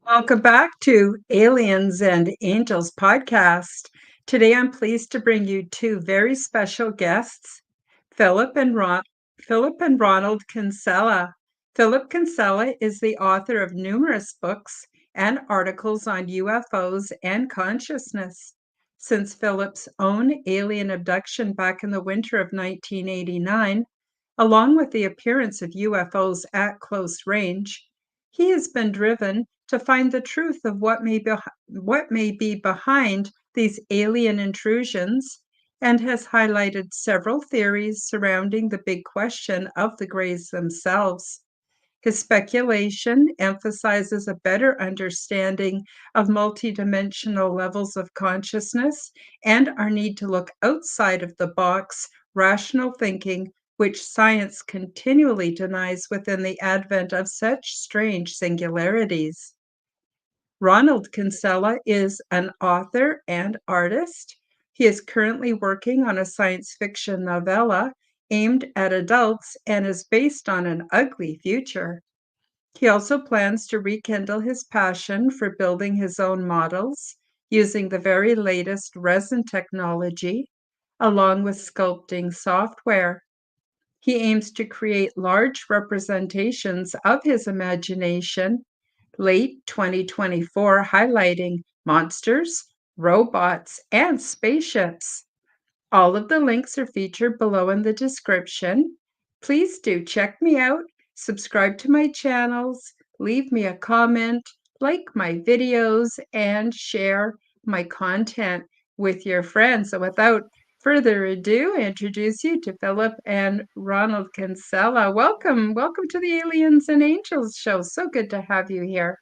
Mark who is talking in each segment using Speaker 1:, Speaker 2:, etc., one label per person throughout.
Speaker 1: Welcome back to Aliens and Angels podcast. Today I'm pleased to bring you two very special guests, Philip and Ronald Kinsella. Philip Kinsella is the author of numerous books and articles on UFOs and consciousness. Since Philip's own alien abduction back in the winter of 1989, along with the appearance of UFOs at close range, he has been driven to find the truth of what may be behind these alien intrusions, and has highlighted several theories surrounding the big question of the Greys themselves. His speculation emphasizes a better understanding of multidimensional levels of consciousness and our need to look outside of the box rational thinking, which science continually denies within the advent of such strange singularities. Ronald Kinsella is an author and artist. He is currently working on a science fiction novella aimed at adults and is based on an ugly future. He also plans to rekindle his passion for building his own models using the very latest resin technology, along with sculpting software. He aims to create large representations of his imagination late 2024, highlighting monsters, robots, and spaceships. All of the links are featured below in the description. Please do check me out, subscribe to my channels, leave me a comment, like my videos, and share my content with your friends. So without further ado, I introduce you to Philip and Ronald Kinsella. Welcome to the Aliens and Angels show. So good to have you here.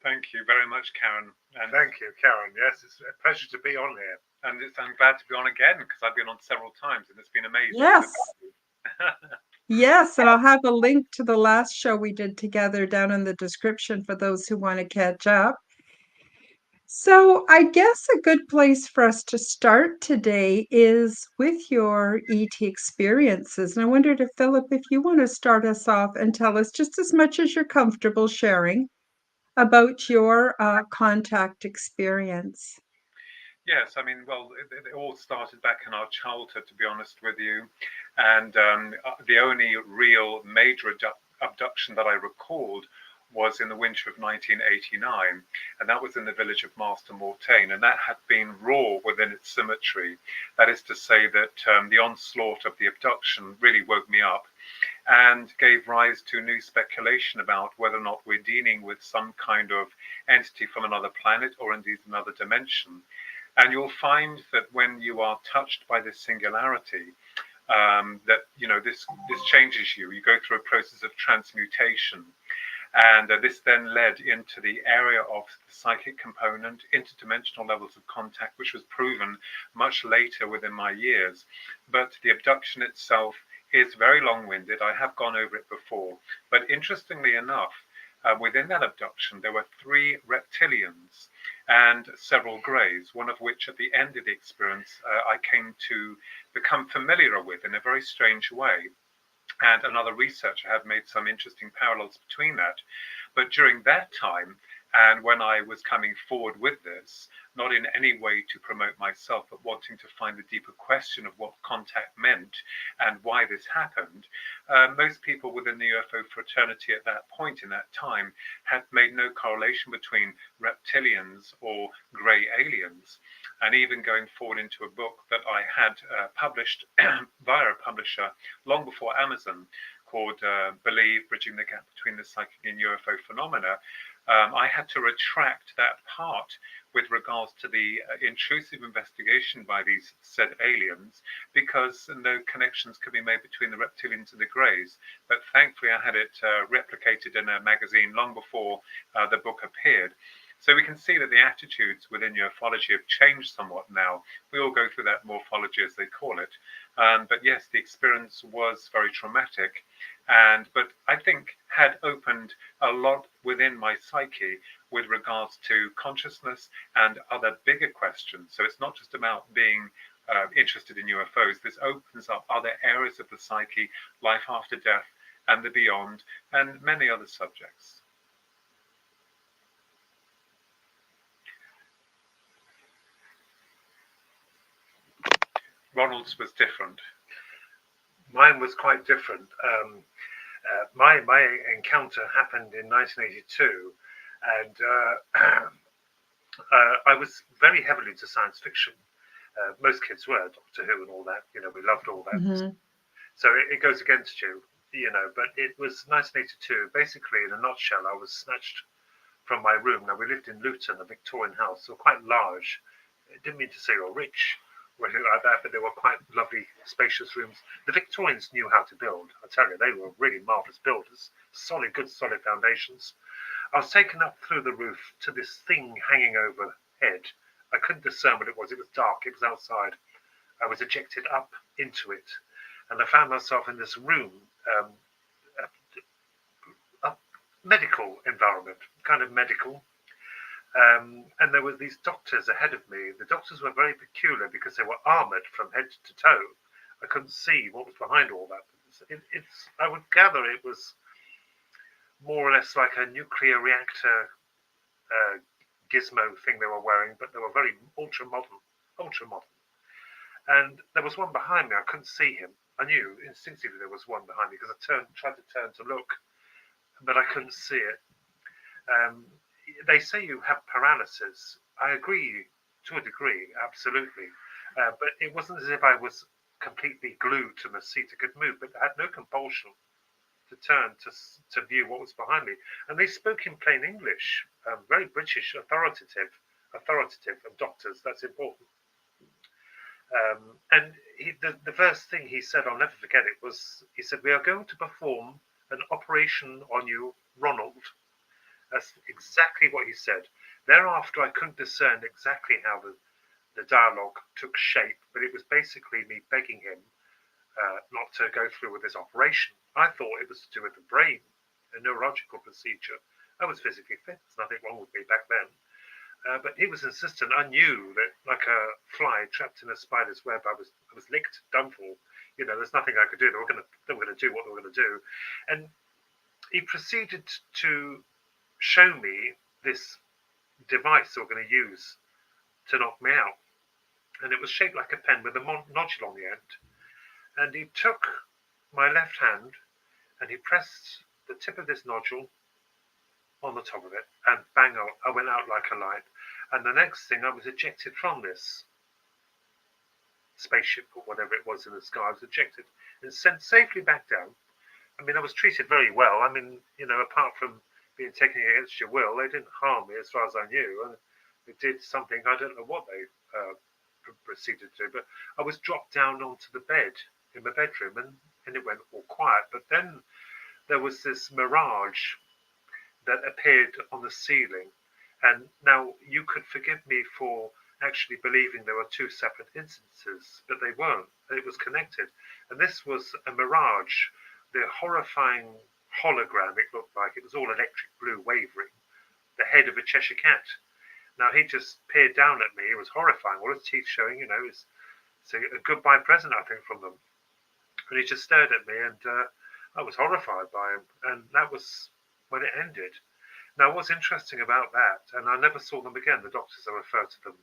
Speaker 2: Thank you very much, Karen.
Speaker 3: And thank you, Karen. Yes, it's a pleasure to be on here.
Speaker 2: And I'm glad to be on again because I've been on several times and it's been amazing.
Speaker 1: Yes. Yes, and I'll have a link to the last show we did together down in the description for those who want to catch up. So I guess a good place for us to start today is with your ET experiences. And I wondered if, Philip, if you want to start us off and tell us just as much as you're comfortable sharing about your contact experience.
Speaker 2: Yes, I mean, well, it all started back in our childhood, to be honest with you. And the only real major abduction that I recalled was in the winter of 1989, and that was in the village of Master Mortain, and that had been raw within its symmetry. That is to say that the onslaught of the abduction really woke me up and gave rise to new speculation about whether or not we're dealing with some kind of entity from another planet or indeed another dimension. And you'll find that when you are touched by this singularity, that this changes you. You go through a process of transmutation. And this then led into the area of the psychic component, interdimensional levels of contact, which was proven much later within my years. But the abduction itself is very long-winded. I have gone over it before. But interestingly enough, within that abduction, there were 3 reptilians and several greys, one of which at the end of the experience I came to become familiar with in a very strange way. And another researcher have made some interesting parallels between that. But during that time, and when I was coming forward with this, not in any way to promote myself, but wanting to find the deeper question of what contact meant and why this happened, most people within the UFO fraternity at that point in that time had made no correlation between reptilians or grey aliens. And even going forward into a book that I had published via a publisher long before Amazon called Believe, Bridging the Gap Between the Psychic and UFO Phenomena, I had to retract that part with regards to the intrusive investigation by these said aliens, because no connections could be made between the reptilians and the greys. But thankfully, I had it replicated in a magazine long before the book appeared. So we can see that the attitudes within ufology have changed somewhat now. We all go through that morphology, as they call it. But yes, the experience was very traumatic, but I think had opened a lot within my psyche with regards to consciousness and other bigger questions. So it's not just about being interested in UFOs. This opens up other areas of the psyche, life after death and the beyond, and many other subjects. Ronald's was different.
Speaker 3: Mine was quite different. My encounter happened in 1982, and I was very heavily into science fiction. Most kids were, Doctor Who and all that. We loved all that.
Speaker 1: Mm-hmm.
Speaker 3: So it goes against you, But it was 1982. Basically, in a nutshell, I was snatched from my room. Now, we lived in Luton, a Victorian house, so quite large. It didn't mean to say you're rich or anything like that, but they were quite lovely, spacious rooms. The Victorians knew how to build. I tell you, they were really marvellous builders. Good, solid foundations. I was taken up through the roof to this thing hanging overhead. I couldn't discern what it was. It was dark. It was outside. I was ejected up into it, and I found myself in this room, a medical environment, kind of medical. And there were these doctors ahead of me. The doctors were very peculiar because they were armoured from head to toe. I couldn't see what was behind all that. I would gather it was more or less like a nuclear reactor gizmo thing they were wearing, but they were very ultra modern. And there was one behind me. I couldn't see him. I knew instinctively there was one behind me because I tried to turn to look, but I couldn't see it. They say you have paralysis. I agree to a degree, absolutely. But it wasn't as if I was completely glued to the seat. I could move, but I had no compulsion to turn to view what was behind me. And they spoke in plain English, very British, authoritative of doctors. That's important. And the first thing he said, I'll never forget it, was he said, "We are going to perform an operation on you, Ronald." That's exactly what he said. Thereafter, I couldn't discern exactly how the dialogue took shape, but it was basically me begging him not to go through with this operation. I thought it was to do with the brain, a neurological procedure. I was physically fit. There's nothing wrong with me back then. But he was insistent. I knew that, like a fly trapped in a spider's web, I was licked, done for. There's nothing I could do. They were going to do what they were going to do. And he proceeded to show me this device they were going to use to knock me out. And it was shaped like a pen with a nodule on the end. And he took my left hand and he pressed the tip of this nodule on the top of it, and bang, I went out like a light. And the next thing, I was ejected from this spaceship or whatever it was in the sky. I was ejected and sent safely back down. I mean, I was treated very well. I mean, apart from being taken against your will, they didn't harm me as far as I knew. And they did something, I don't know what they proceeded to do, but I was dropped down onto the bed in my bedroom, and it went all quiet. But then there was this mirage that appeared on the ceiling. And now you could forgive me for actually believing there were two separate instances, but they weren't. It was connected. And this was a mirage, the horrifying hologram it looked like. It was all electric blue wavering, the head of a Cheshire cat. Now he just peered down at me. It was horrifying. All his teeth showing, it's a goodbye present, I think, from them. And he just stared at me, and I was horrified by him. And that was when it ended. Now, what's interesting about that, and I never saw them again, the doctors, I refer to them.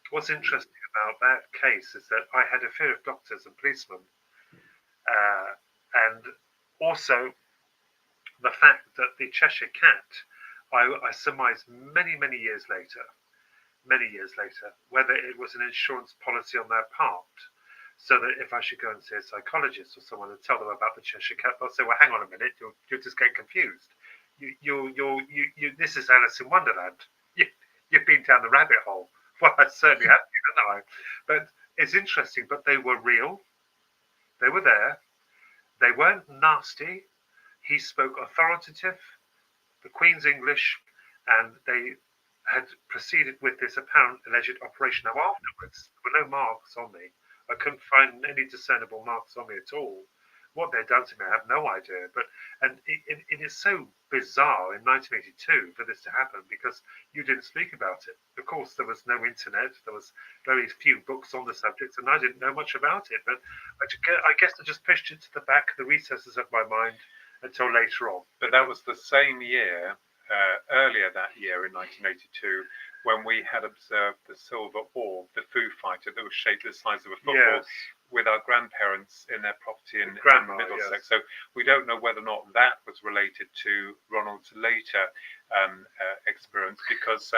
Speaker 3: What's interesting about that case is that I had a fear of doctors and policemen. And also the fact that the Cheshire cat, I surmised many, many years later, whether it was an insurance policy on their part, so that if I should go and see a psychologist or someone and tell them about the Cheshire cat, they'll say, "Well, hang on a minute, you're just getting confused. This is Alice in Wonderland. you've been down the rabbit hole. Well, I certainly have been, haven't I? But it's interesting. But they were real. They were there. They weren't nasty. He spoke authoritative, the Queen's English, and they had proceeded with this apparent alleged operation. Now, afterwards, there were no marks on me. I couldn't find any discernible marks on me at all. What they'd done to me, I have no idea. And it is so bizarre in 1982 for this to happen because you didn't speak about it. Of course, there was no internet. There was very few books on the subject, and I didn't know much about it. But I guess I just pushed it to the back, the recesses of my mind, until later on.
Speaker 2: But that was the same year, earlier that year in 1982, when we had observed the silver orb, the Foo Fighter that was shaped the size of a football,
Speaker 3: Yes.
Speaker 2: with our grandparents in their property in
Speaker 3: Grandma,
Speaker 2: Middlesex.
Speaker 3: yes.
Speaker 2: So we don't know whether or not that was related to Ronald's later experience, because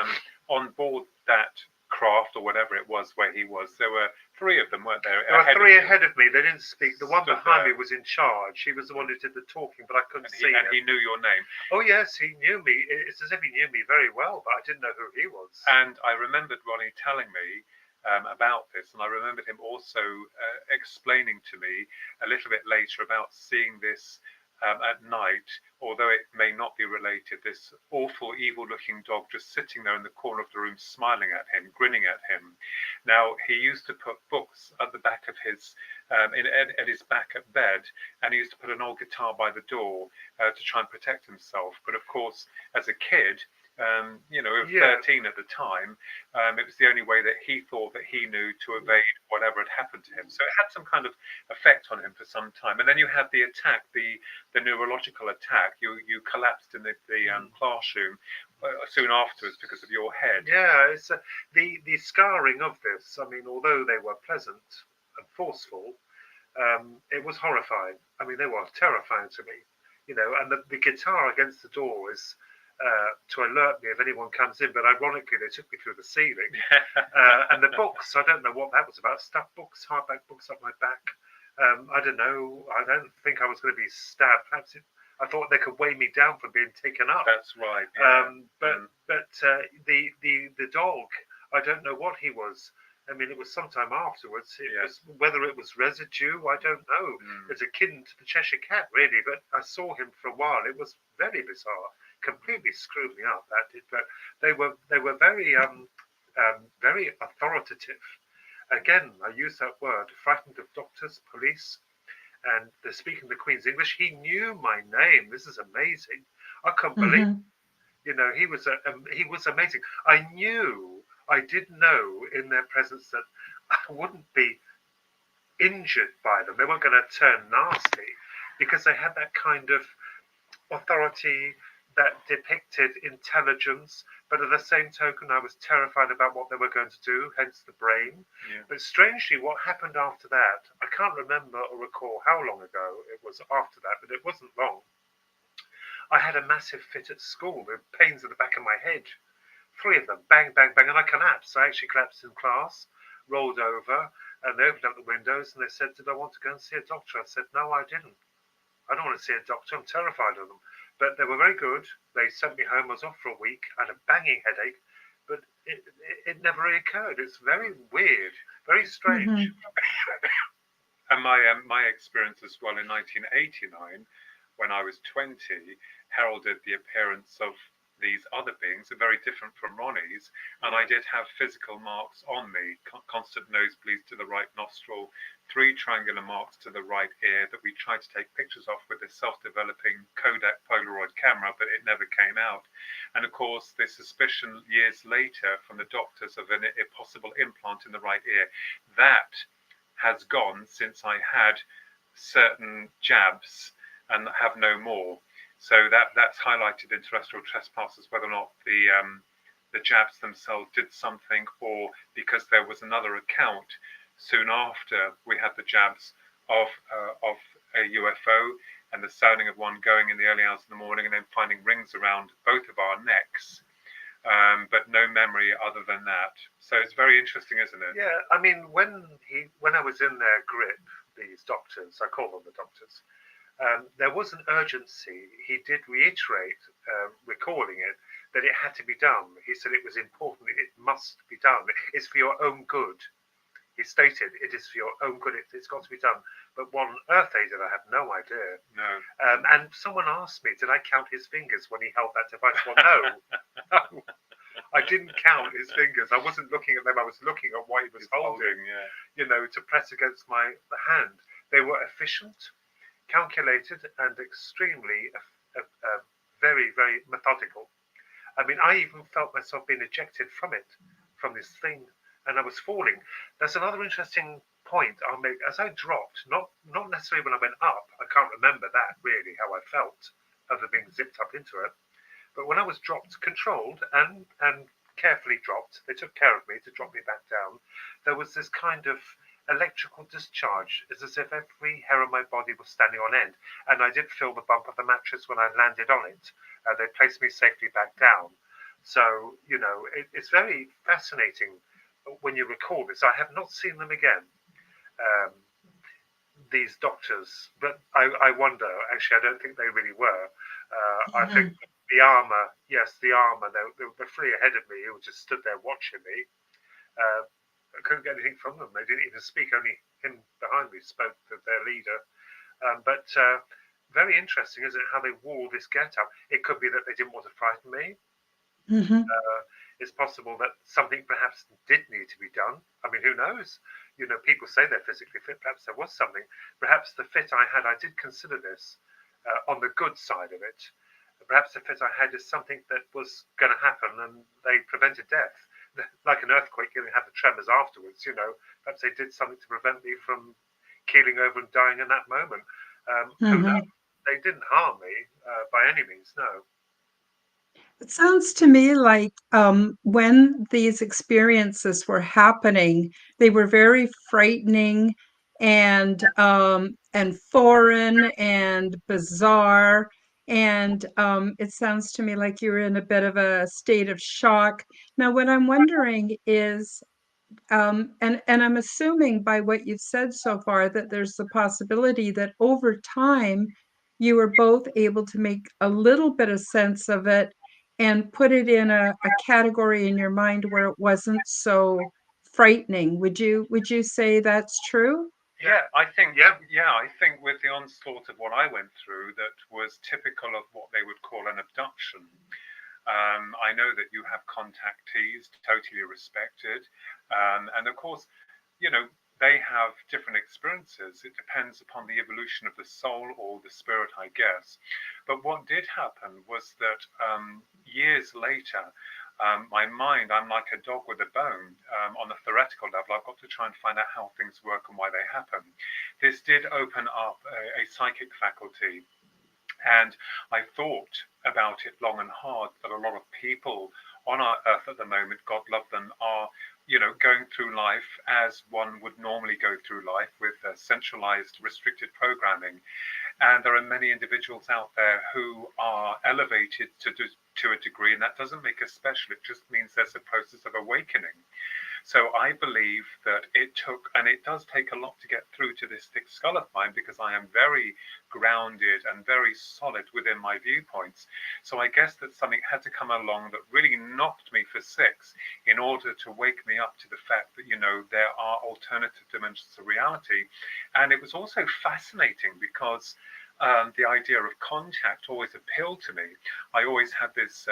Speaker 2: on board that craft or whatever it was where he was, there were three of them, weren't there?
Speaker 3: There were three ahead of me. They didn't speak. The one
Speaker 2: Stood
Speaker 3: behind
Speaker 2: there.
Speaker 3: me was in charge. He was the one who did the talking, but I couldn't see
Speaker 2: And
Speaker 3: him.
Speaker 2: he knew your name.
Speaker 3: Oh, yes, he knew me. It's as if he knew me very well, but I didn't know who he was.
Speaker 2: And I remembered Ronnie telling me about this, and I remembered him also explaining to me a little bit later about seeing this at night, although it may not be related, this awful, evil-looking dog just sitting there in the corner of the room, smiling at him, grinning at him. Now, he used to put books at the back of his, at his back at bed, and he used to put an old guitar by the door to try and protect himself. But of course, as a kid, we were 13 at the time, it was the only way that he thought that he knew to evade whatever had happened to him. So it had some kind of effect on him for some time. And then you had the attack, the neurological attack. You collapsed in the classroom soon afterwards because of your head.
Speaker 3: Yeah, it's the scarring of this. I mean, although they were pleasant and forceful, it was horrifying. I mean, they were terrifying to me. And the guitar against the door is to alert me if anyone comes in. But ironically, they took me through the ceiling. And the books, I don't know what that was about. Stuffed books, hardback books up my back. I don't know. I don't think I was going to be stabbed. Perhaps I thought they could weigh me down for being taken up.
Speaker 2: That's right. Yeah.
Speaker 3: But the dog, I don't know what he was. I mean, it was sometime afterwards. Whether it was residue, I don't know. It's akin to the Cheshire Cat, really. But I saw him for a while. It was very bizarre. Completely screwed me up. That did. But they were very very authoritative. Again, I use that word. Frightened of doctors, police, and they're speaking the Queen's English. He knew my name. This is amazing. I couldn't believe. He was amazing. I did know in their presence that I wouldn't be injured by them. They weren't going to turn nasty because they had that kind of authority that depicted intelligence, but at the same token, I was terrified about what they were going to do, hence the brain.
Speaker 2: Yeah.
Speaker 3: But strangely, what happened after that, I can't remember or recall how long ago it was after that, but it wasn't long. I had a massive fit at school with pains in the back of my head. 3 of them, bang, bang, bang, and I collapsed. I actually collapsed in class, rolled over, and they opened up the windows and they said, "Did I want to go and see a doctor?" I said, "No, I didn't. I don't want to see a doctor. I'm terrified of them." But they were very good. They sent me home. I was off for a week. I had a banging headache, but it never reoccurred. It's very weird, very strange.
Speaker 2: And my experience as well in 1989, when I was 20, heralded the appearance of these other beings are very different from Ronnie's, and I did have physical marks on me, constant nosebleeds to the right nostril, 3 triangular marks to the right ear that we tried to take pictures of with a self-developing Kodak Polaroid camera, but it never came out. And of course, the suspicion years later from the doctors of a possible implant in the right ear, that has gone since I had certain jabs and have no more. So that's highlighted in terrestrial trespassers, whether or not the jabs themselves did something, or because there was another account soon after we had the jabs of a UFO and the sounding of one going in the early hours of the morning and then finding rings around both of our necks, but no memory other than that. So it's very interesting, isn't it?
Speaker 3: Yeah, I mean, when I was in their grip, these doctors, I call them the doctors, there was an urgency. He did reiterate, recalling it, that it had to be done. He said it was important. It must be done. It's for your own good. He stated it is for your own good. It's got to be done. But what on earth they did, I have no idea.
Speaker 2: No.
Speaker 3: And someone asked me, did I count his fingers when he held that device? Well, no. I didn't count his fingers. I wasn't looking at them. I was looking at what he was holding, to press against the hand. They were efficient, calculated, and extremely very, very methodical. I mean, I even felt myself being ejected from this thing, and I was falling. There's another interesting point I'll make. As I dropped, not necessarily when I went up, I can't remember that really, how I felt, other than being zipped up into it. But when I was dropped, controlled and carefully dropped, they took care of me to drop me back down. There was this kind of electrical discharge. It's as if every hair on my body was standing on end. And I did feel the bump of the mattress when I landed on it. They placed me safely back down. So, it's very fascinating when you recall this. I have not seen them again, these doctors. But I wonder, actually, I don't think they really were. I think the armour, they were three ahead of me who just stood there watching me. I couldn't get anything from them. They didn't even speak. Only him behind me spoke to their leader. But very interesting, isn't it, how they wore this get-up? It could be that they didn't want to frighten me. It's possible that something perhaps did need to be done. I mean, who knows? People say they're physically fit. Perhaps there was something. Perhaps the fit I had, I did consider this on the good side of it. Perhaps the fit I had is something that was going to happen and they prevented death. Like an earthquake, you have the tremors afterwards, Perhaps they did something to prevent me from keeling over and dying in that moment. Who knows? They didn't harm me by any means, no.
Speaker 1: It sounds to me like when these experiences were happening, they were very frightening and foreign and bizarre. And it sounds to me like you were in a bit of a state of shock. Now, what I'm wondering is, and I'm assuming by what you've said so far that there's the possibility that over time you were both able to make a little bit of sense of it and put it in a category in your mind where it wasn't so frightening. Would you say that's true?
Speaker 2: I think with the onslaught of what I went through, that was typical of what they would call an abduction. I know that you have contactees, totally respected, and of course, they have different experiences. It depends upon the evolution of the soul or the spirit, I guess. But what did happen was that years later, my mind, I'm like a dog with a bone. On a theoretical level, I've got to try and find out how things work and why they happen. This did open up a psychic faculty. And I thought about it long and hard that a lot of people on our earth at the moment, God love them, are going through life as one would normally go through life with centralized, restricted programming. And there are many individuals out there who are elevated to a degree, and that doesn't make us special. It just means there's a process of awakening. So I believe that it took, and it does take a lot to get through to this thick skull of mine, because I am very grounded and very solid within my viewpoints. So I guess that something had to come along that really knocked me for six in order to wake me up to the fact that, there are alternative dimensions of reality. And it was also fascinating because the idea of contact always appealed to me. I always had this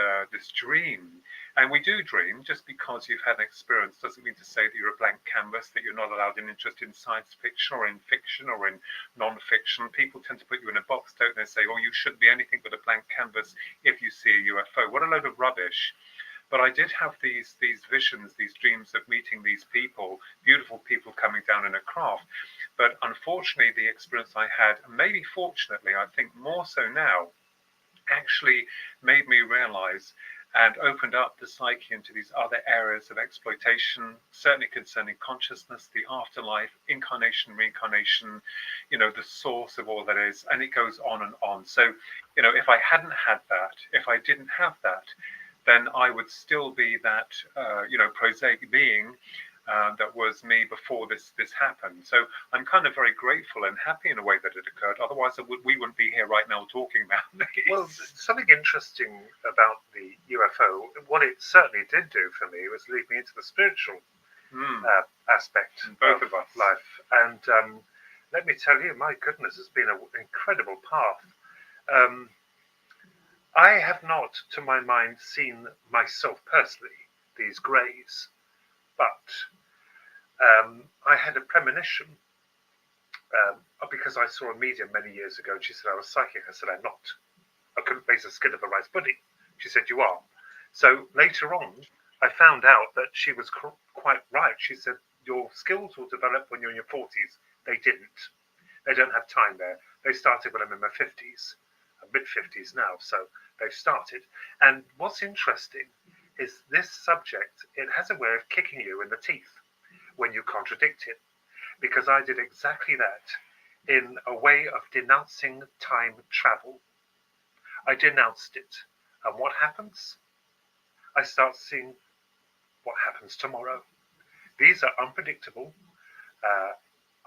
Speaker 2: dream, and we do dream. Just because you've had an experience doesn't mean to say that you're a blank canvas, that you're not allowed an interest in science fiction or in fiction or in non-fiction. People tend to put you in a box, don't they? Say, oh, you shouldn't be anything but a blank canvas if you see a UFO. What a load of rubbish. But I did have these visions, these dreams of meeting these people, beautiful people coming down in a craft. But unfortunately, the experience I had, maybe fortunately, I think more so now, actually made me realize and opened up the psyche into these other areas of exploitation, certainly concerning consciousness, the afterlife, incarnation, reincarnation, the source of all that is, and it goes on and on. So, if I hadn't had that, if I didn't have that, then I would still be that, prosaic being that was me before this happened. So I'm kind of very grateful and happy in a way that it occurred. Otherwise, we wouldn't be here right now talking about it.
Speaker 3: Well, something interesting about the UFO, what it certainly did do for me was lead me into the spiritual aspect
Speaker 2: Both of us.
Speaker 3: life. And let me tell you, my goodness, it's been an incredible path. I have not, to my mind, seen myself personally these greys, but I had a premonition because I saw a medium many years ago, and she said I was psychic. I said I'm not. I couldn't raise the skin of a rice pudding. She said you are. So later on, I found out that she was quite right. She said your skills will develop when you're in your 40s. They didn't. They don't have time there. They started when I'm in my 50s, mid 50s now. So they've started. And what's interesting is this subject, it has a way of kicking you in the teeth when you contradict it. Because I did exactly that in a way of denouncing time travel. I denounced it. And what happens? I start seeing what happens tomorrow. These are unpredictable.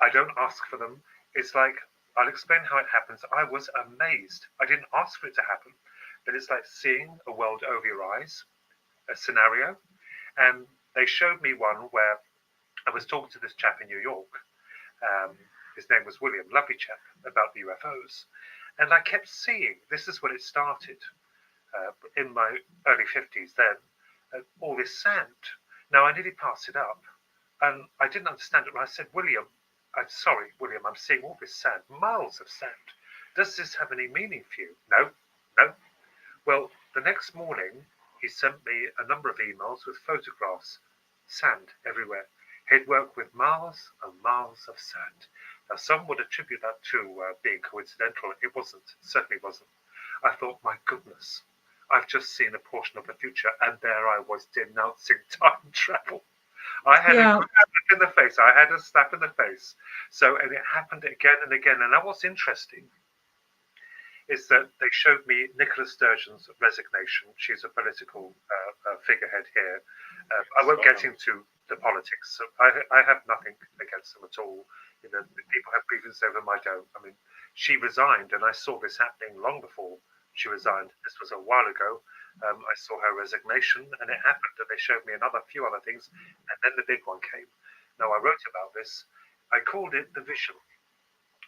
Speaker 3: I don't ask for them. It's like, I'll explain how it happens. I was amazed. I didn't ask for it to happen. But it's like seeing a world over your eyes, a scenario. And they showed me one where I was talking to this chap in New York. His name was William, lovely chap, about the UFOs. And I kept seeing, this is when it started, in my early 50s then, all this sand. Now, I nearly passed it up. And I didn't understand it when I said, William, I'm sorry, William, I'm seeing all this sand, miles of sand. Does this have any meaning for you? No, no. Well, the next morning, he sent me a number of emails with photographs, sand everywhere. He'd worked with miles and miles of sand. Now, some would attribute that to being coincidental. It wasn't, certainly wasn't. I thought, my goodness, I've just seen a portion of the future, and there I was denouncing time travel. I had a good slap in the face. I had a slap in the face. So, and it happened again and again. And now what's interesting is that they showed me Nicola Sturgeon's resignation. She's a political figurehead here. I won't get into the politics. So I have nothing against them at all. You know, people have grievances over them. I don't. I mean, she resigned, and I saw this happening long before she resigned. This was a while ago. I saw her resignation, and it happened. And they showed me another few other things, and then the big one came. Now, I wrote about this. I called it the vision.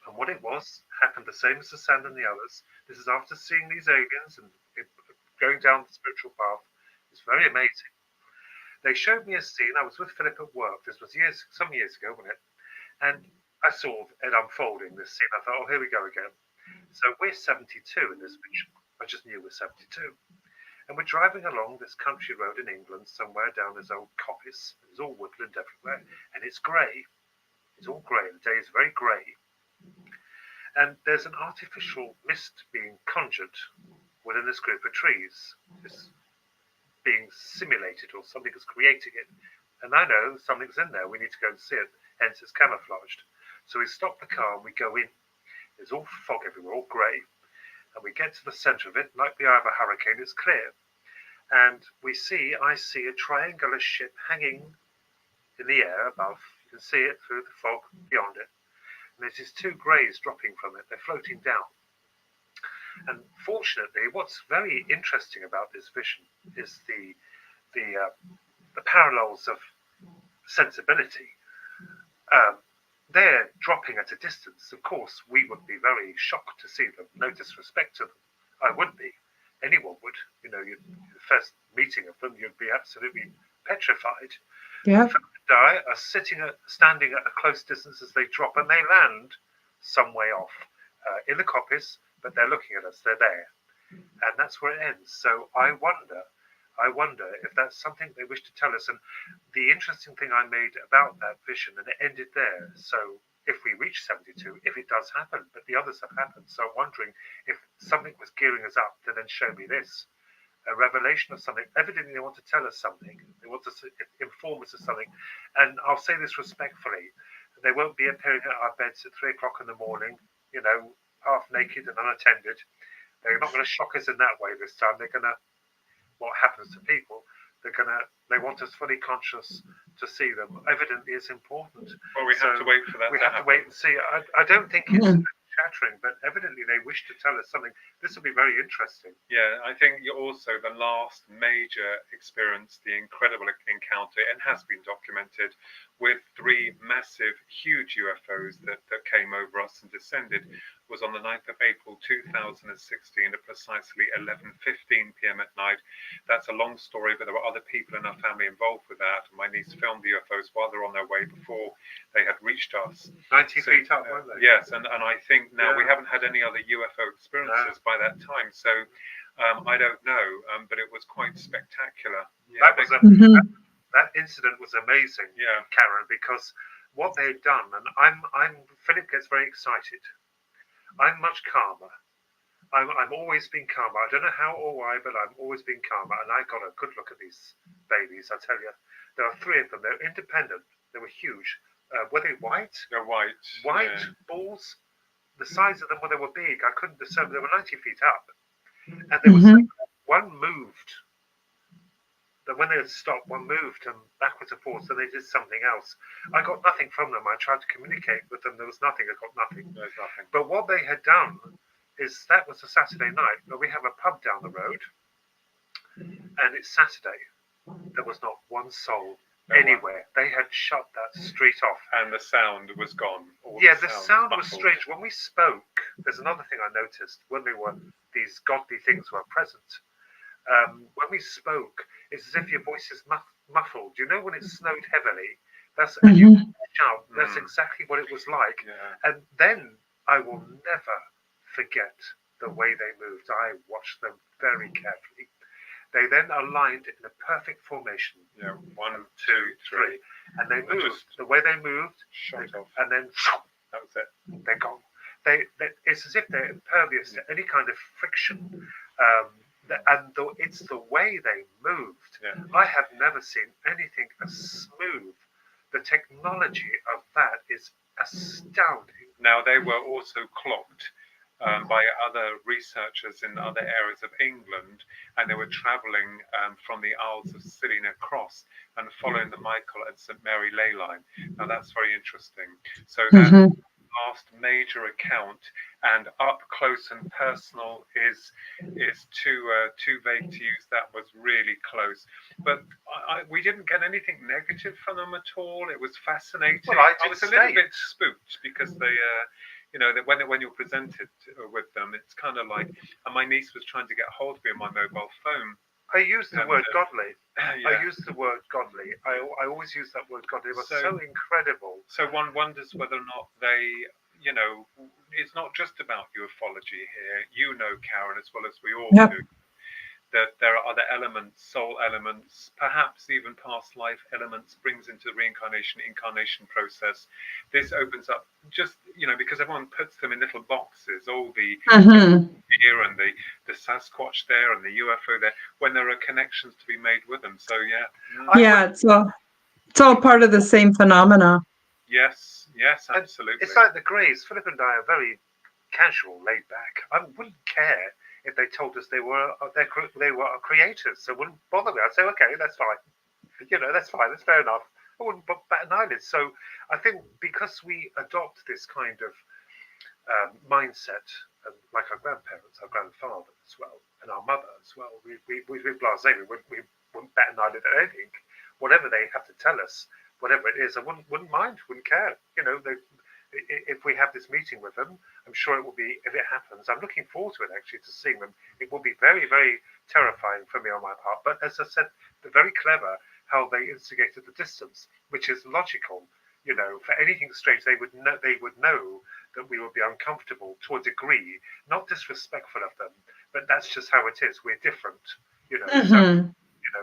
Speaker 3: And what it was happened the same as the sand and the others. This is after seeing these aliens and going down the spiritual path. It's very amazing. They showed me a scene. I was with Philip at work. This was some years ago, wasn't it? And I saw it unfolding, this scene. I thought, oh, here we go again. So we're 72 in this picture. I just knew we're 72. And we're driving along this country road in England, somewhere down this old coppice. There's all woodland everywhere. And it's grey. It's all grey. The day is very grey. And there's an artificial mist being conjured within this group of trees. It's being simulated, or something is creating it. And I know something's in there. We need to go and see it. Hence, it's camouflaged. So we stop the car and we go in. There's all fog everywhere, all grey. And we get to the centre of it, like the eye of a hurricane. It's clear. And I see a triangular ship hanging in the air above. You can see it through the fog beyond it. And there's these two greys dropping from it. They're floating down. And fortunately, what's very interesting about this vision is the parallels of sensibility. They're dropping at a distance. Of course, we would be very shocked to see them. No disrespect to them. I would be. Anyone would. You know, the first meeting of them, you'd be absolutely petrified.
Speaker 1: Yeah.
Speaker 3: Philip and I are standing at a close distance as they drop, and they land some way off in the coppice, but they're looking at us. They're there. And that's where it ends. So I wonder if that's something they wish to tell us. And the interesting thing I made about that vision, and it ended there. So if we reach 72, if it does happen, but the others have happened. So I'm wondering if something was gearing us up to then show me this. A revelation of something. Evidently, they want to tell us something. They want to inform us of something. And I'll say this respectfully. They won't be appearing at our beds at 3 o'clock in the morning, you know, half naked and unattended. They're not going to shock us in that way this time. They're going to, what happens to people. They want us fully conscious to see them. Evidently, it's important.
Speaker 2: Well, we have to wait for that.
Speaker 3: We have to wait and see. I don't think it's shattering, but evidently they wish to tell us something. This will be very interesting.
Speaker 2: Yeah, I think you're also the last major experience, the incredible encounter, and has been documented, with 3 massive, huge UFOs that came over us and descended, was on the 9th of April 2016 at precisely 11:15 p.m. at night. That's a long story, but there were other people in our family involved with that. My niece filmed the UFOs while they're on their way before they had reached us.
Speaker 3: 90 feet up, weren't they?
Speaker 2: Yes, and I think now we haven't had any other UFO experiences by that time, so I don't know, but it was quite spectacular.
Speaker 3: Yeah, that incident was amazing, Karen, because what they'd done, and Philip gets very excited. I'm much calmer. I'm always been calmer. I don't know how or why, but I've always been calmer, and I got a good look at these babies. I tell you, there are 3 of them. They're independent. They were huge. Were they white?
Speaker 2: They're white.
Speaker 3: White balls. The size of them, they were big. I couldn't discern. They were 90 feet up, and there was one moved. That when they had stopped, one moved and backwards and forwards, and they did something else. I got nothing from them. I tried to communicate with them. There was nothing. I got nothing.
Speaker 2: There's nothing.
Speaker 3: But what they had done is, that was a Saturday night. But we have a pub down the road, and it's Saturday. There was not one soul anywhere. They had shut that street off,
Speaker 2: and the sound was gone.
Speaker 3: The sound was strange. When we spoke, there's another thing I noticed. When these godly things were present, when we spoke, it's as if your voice is muffled. You know, when it snowed heavily, and you shout. That's exactly what it was like. And then I will never forget the way they moved. I watched them very carefully. They then aligned in a perfect formation.
Speaker 2: 1, 2, 3.
Speaker 3: And they moved. The way they moved,
Speaker 2: shot off.
Speaker 3: And then
Speaker 2: that was it.
Speaker 3: They're gone. It's as if they're impervious to any kind of friction. It's the way they moved. I have never seen anything as smooth. The technology of that is astounding.
Speaker 2: Now, they were also clocked by other researchers in other areas of England, and they were travelling from the Isles of Scilly across and following the Michael and St Mary ley line. Now, that's very interesting. So that last major account, and up close and personal is too vague to use. That was really close, but we didn't get anything negative from them at all. It was fascinating.
Speaker 3: Well,
Speaker 2: I was a little bit spooked because they when you're presented with them, it's kind of like, and my niece was trying to get hold of me on my mobile phone.
Speaker 3: I used the word godly. I used the word godly. I always use that word godly. It was so incredible.
Speaker 2: So one wonders whether or not they, it's not just about ufology here. Karen, as well as we all do, that there are other elements, soul elements, perhaps even past life elements, brings into the incarnation process. This opens up just, because everyone puts them in little boxes, all the here and the Sasquatch there and the UFO there, when there are connections to be made with them. So,
Speaker 1: it's all part of the same phenomena.
Speaker 2: Yes, absolutely.
Speaker 3: It's like the Greys. Philip and I are very casual, laid back. I wouldn't care if they told us they were our creators, so it wouldn't bother me. I'd say, okay, that's fine. That's fine. That's fair enough. I wouldn't bat an eyelid. So I think because we adopt this kind of mindset, like our grandparents, our grandfather as well, and our mother as well, we're blasé. We wouldn't bat an eyelid at anything. Whatever they have to tell us, whatever it is, I wouldn't mind, wouldn't care. If we have this meeting with them, I'm sure it will be, if it happens, I'm looking forward to it actually, to seeing them. It will be very, very terrifying for me on my part. But as I said, they're very clever how they instigated the distance, which is logical. For anything strange, they would know that we would be uncomfortable to a degree, not disrespectful of them, but that's just how it is. We're different,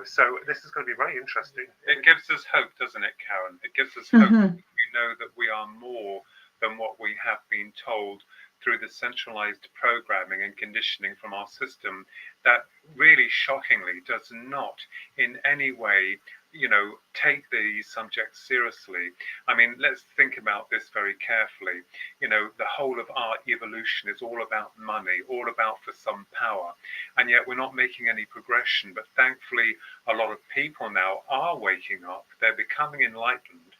Speaker 3: So this is going to be very interesting.
Speaker 2: It gives us hope, doesn't it, Karen? It gives us hope. We know that we are more than what we have been told through the centralized programming and conditioning from our system that really shockingly does not in any way take these subjects seriously. I mean, let's think about this very carefully. The whole of our evolution is all about money, all about for some power, and yet we're not making any progression. But thankfully, a lot of people now are waking up, they're becoming enlightened,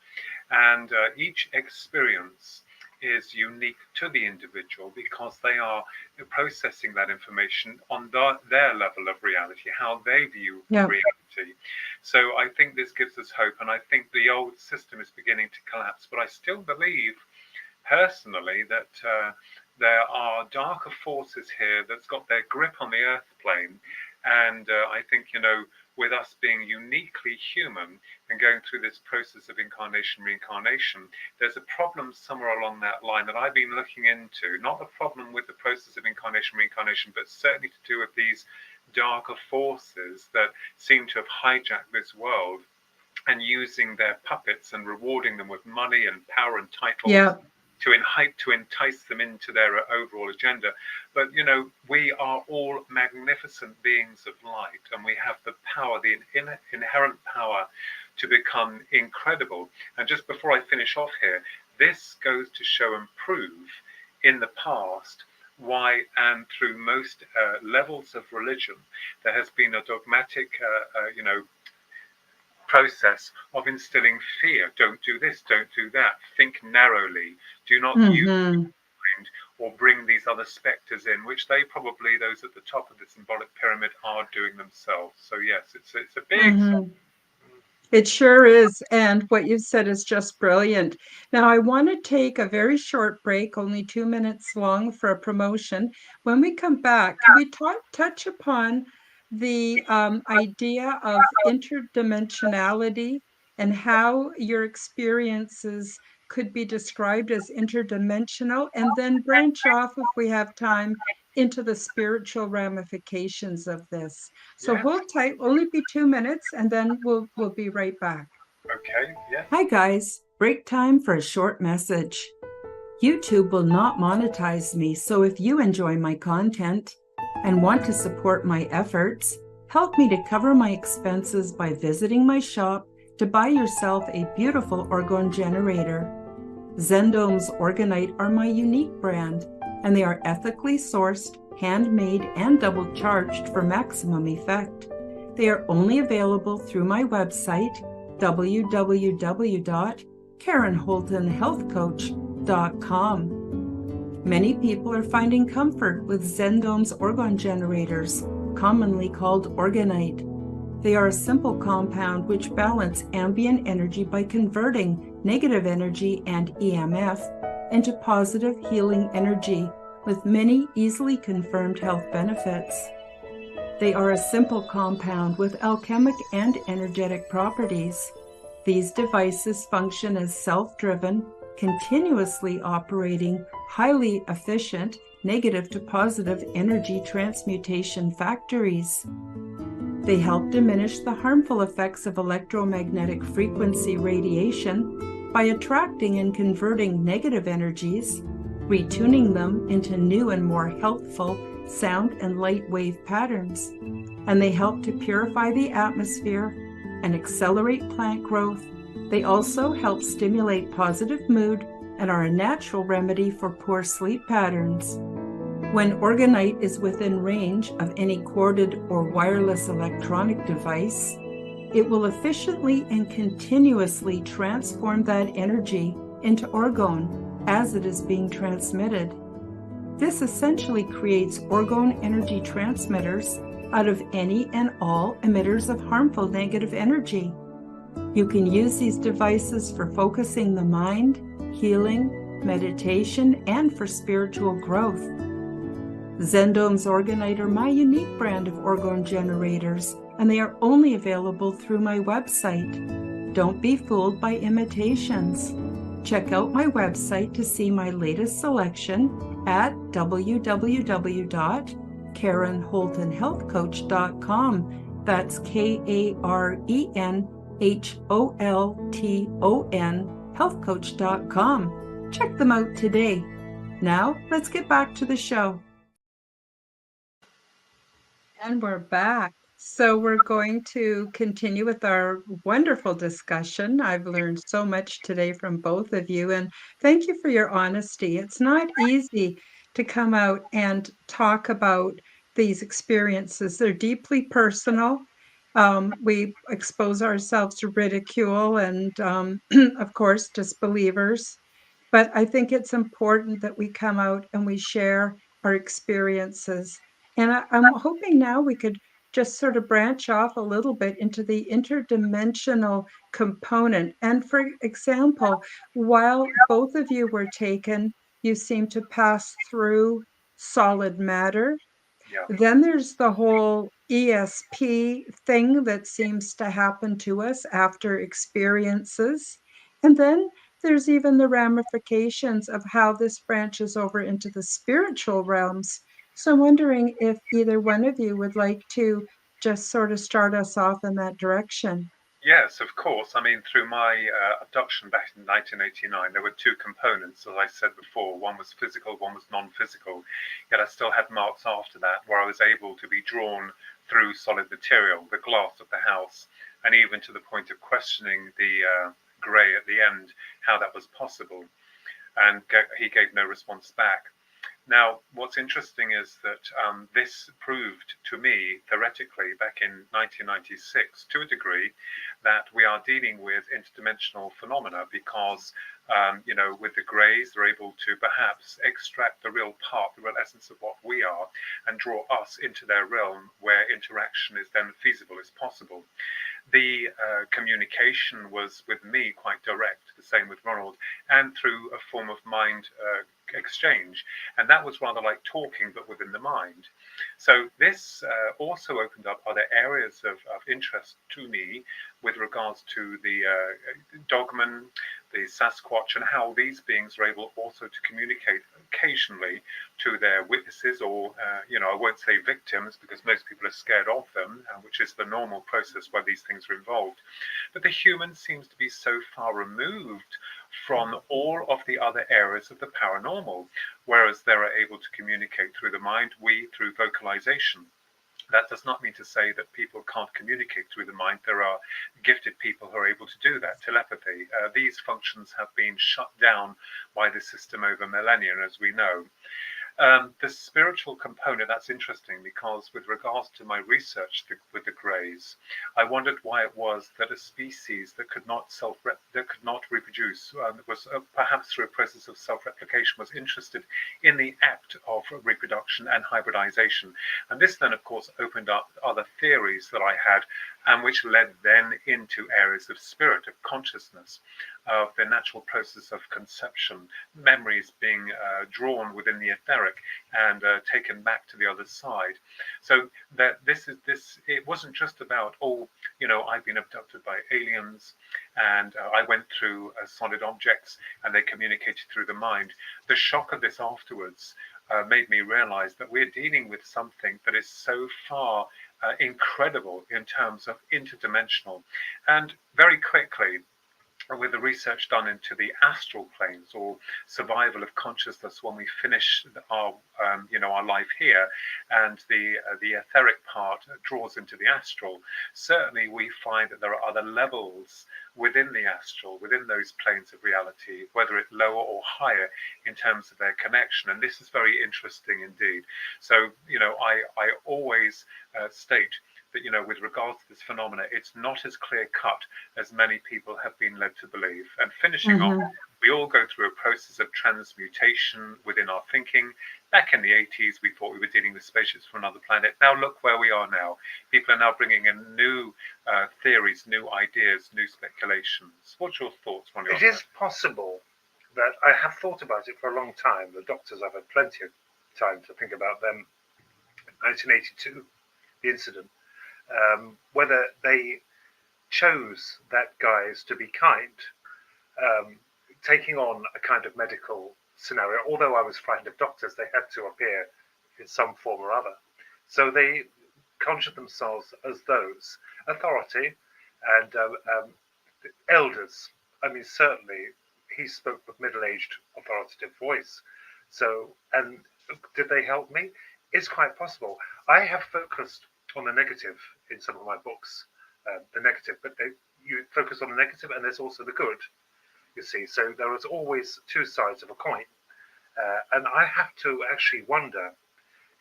Speaker 2: and each experience is unique to the individual because they are processing that information on their level of reality, how they view reality. So I think this gives us hope, and I think the old system is beginning to collapse. But I still believe personally that there are darker forces here that's got their grip on the earth plane. And I think, with us being uniquely human and going through this process of incarnation, reincarnation, there's a problem somewhere along that line that I've been looking into. Not the problem with the process of incarnation, reincarnation, but certainly to do with these darker forces that seem to have hijacked this world and using their puppets and rewarding them with money and power and titles to entice them into their overall agenda. But, we are all magnificent beings of light, and we have the power, the inherent power to become incredible. And just before I finish off here, this goes to show and prove in the past why, and through most levels of religion, there has been a dogmatic, process of instilling fear. Don't do this, don't do that. Think narrowly. Do not use your mind or bring these other specters in, which those at the top of the symbolic pyramid are doing themselves. So yes, it's a big...
Speaker 1: It sure is. And what you've said is just brilliant. Now, I want to take a very short break, only 2 minutes long, for a promotion. When we come back, can we touch upon the idea of interdimensionality and how your experiences could be described as interdimensional, and then branch off, if we have time, into the spiritual ramifications of this. So hold tight, only be 2 minutes, and then we'll be right back.
Speaker 2: Okay, yeah.
Speaker 1: Hi guys, break time for a short message. YouTube will not monetize me, so if you enjoy my content and want to support my efforts, help me to cover my expenses by visiting my shop to buy yourself a beautiful orgone generator. Zendome's Orgonite are my unique brand, and they are ethically sourced, handmade, and double charged for maximum effect. They are only available through my website, www.karenholtonhealthcoach.com. Many people are finding comfort with Zendome's orgone generators, commonly called Orgonite. They are a simple compound which balance ambient energy by converting negative energy and EMF into positive healing energy with many easily confirmed health benefits. They are a simple compound with alchemic and energetic properties. These devices function as self-driven, continuously operating, highly efficient, negative to positive energy transmutation factories. They help diminish the harmful effects of electromagnetic frequency radiation by attracting and converting negative energies, retuning them into new and more healthful sound and light wave patterns. And they help to purify the atmosphere and accelerate plant growth. They also help stimulate positive mood and are a natural remedy for poor sleep patterns. When Orgonite is within range of any corded or wireless electronic device, it will efficiently and continuously transform that energy into orgone as it is being transmitted. This essentially creates orgone energy transmitters out of any and all emitters of harmful negative energy. You can use these devices for focusing the mind, healing, meditation, and for spiritual growth. Zendome's Orgonite are my unique brand of orgone generators, and they are only available through my website. Don't be fooled by imitations. Check out my website to see my latest selection at www.karenholtonhealthcoach.com. That's KarenHolton healthcoach.com. Check them out today. Now, let's get back to the show. And we're back. So we're going to continue with our wonderful discussion. I've learned so much today from both of you, and thank you for your honesty. It's not easy to come out and talk about these experiences. They're deeply personal. We expose ourselves to ridicule and, of course, disbelievers. But I think it's important that we come out and we share our experiences. And I'm hoping now we could just sort of branch off a little bit into the interdimensional component. And for example, while both of you were taken, you seem to pass through solid matter.
Speaker 2: Yeah.
Speaker 1: Then there's the whole ESP thing that seems to happen to us after experiences. And then there's even the ramifications of how this branches over into the spiritual realms. So I'm wondering if either one of you would like to just sort of start us off in that direction.
Speaker 2: Yes, of course. I mean, through my abduction back in 1989, there were two components, as I said before. One was physical, one was non-physical. Yet I still had marks after that where I was able to be drawn through solid material, the glass of the house, and even to the point of questioning the grey at the end, how that was possible. And he gave no response back. Now, what's interesting is that this proved to me, theoretically, back in 1996, to a degree, that we are dealing with interdimensional phenomena because, with the greys, they're able to perhaps extract the real part, the real essence of what we are, and draw us into their realm where interaction is then feasible, is possible. The communication was with me quite direct, the same with Ronald, and through a form of mind exchange. And that was rather like talking, but within the mind. So this also opened up other areas of interest to me with regards to the dogman, the Sasquatch, and how these beings are able also to communicate occasionally to their witnesses or, I won't say victims because most people are scared of them, which is the normal process where these things are involved. But the human seems to be so far removed from all of the other areas of the paranormal, whereas they're able to communicate through the mind, we through vocalization. That does not mean to say that people can't communicate through the mind. There are gifted people who are able to do that, telepathy. These functions have been shut down by the system over millennia, as we know. The spiritual component, that's interesting because with regards to my research with the greys, I wondered why it was that a species that could not reproduce, was perhaps through a process of self-replication, was interested in the act of reproduction and hybridization. And this then, of course, opened up other theories that I had, and which led then into areas of spirit, of consciousness, of the natural process of conception, memories being drawn within the etheric and taken back to the other side. So that it wasn't just about, I've been abducted by aliens and I went through solid objects and they communicated through the mind. The shock of this afterwards made me realize that we're dealing with something that is so far incredible in terms of interdimensional. And very quickly, with the research done into the astral planes or survival of consciousness when we finish our life here, and the etheric part draws into the astral, certainly we find that there are other levels within the astral, within those planes of reality, whether it's lower or higher in terms of their connection. And this is very interesting indeed. So, I always state that, with regards to this phenomena, it's not as clear cut as many people have been led to believe. And finishing off, we all go through a process of transmutation within our thinking. Back in the 80s, we thought we were dealing with spaceships from another planet. Now look where we are now. People are now bringing in new theories, new ideas, new speculations. What's your thoughts, Ronnie?
Speaker 3: It is possible that I have thought about it for a long time. The doctors, I've had plenty of time to think about them. 1982, the incident. Whether they chose that guise to be kind, taking on a kind of medical scenario. Although I was frightened of doctors, they had to appear in some form or other. So they conjured themselves as those authority and elders. I mean, certainly he spoke with middle-aged, authoritative voice. So, and did they help me? It's quite possible. I have focused on the negative in some of my books, the negative, but you focus on the negative, and there's also the good. You see, so there is always two sides of a coin, and I have to actually wonder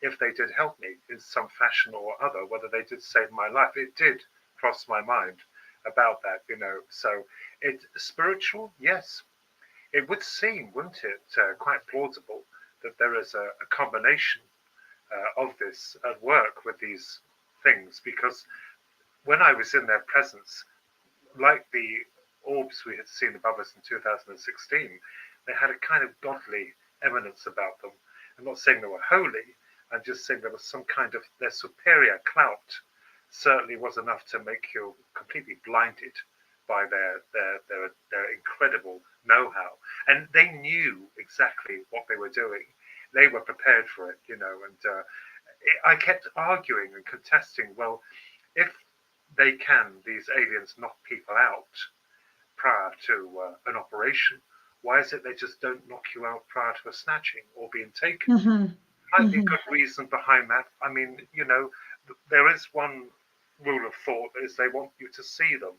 Speaker 3: if they did help me in some fashion or other, whether they did save my life. It did cross my mind about that, So it's spiritual, yes. It would seem, wouldn't it, quite plausible that there is a combination of this at work with these things, because when I was in their presence, like the orbs we had seen above us in 2016, they had a kind of godly eminence about them. I'm not saying they were holy, I'm just saying there was some kind of their superior clout certainly was enough to make you completely blinded by their incredible know-how. And they knew exactly what they were doing. They were prepared for it, and I kept arguing and contesting, well, if they can, these aliens, knock people out prior to an operation, why is it they just don't knock you out prior to a snatching or being taken?
Speaker 1: Mm-hmm.
Speaker 3: Might be
Speaker 1: Mm-hmm.
Speaker 3: good reason behind that. I mean, there is one rule of thought that is they want you to see them.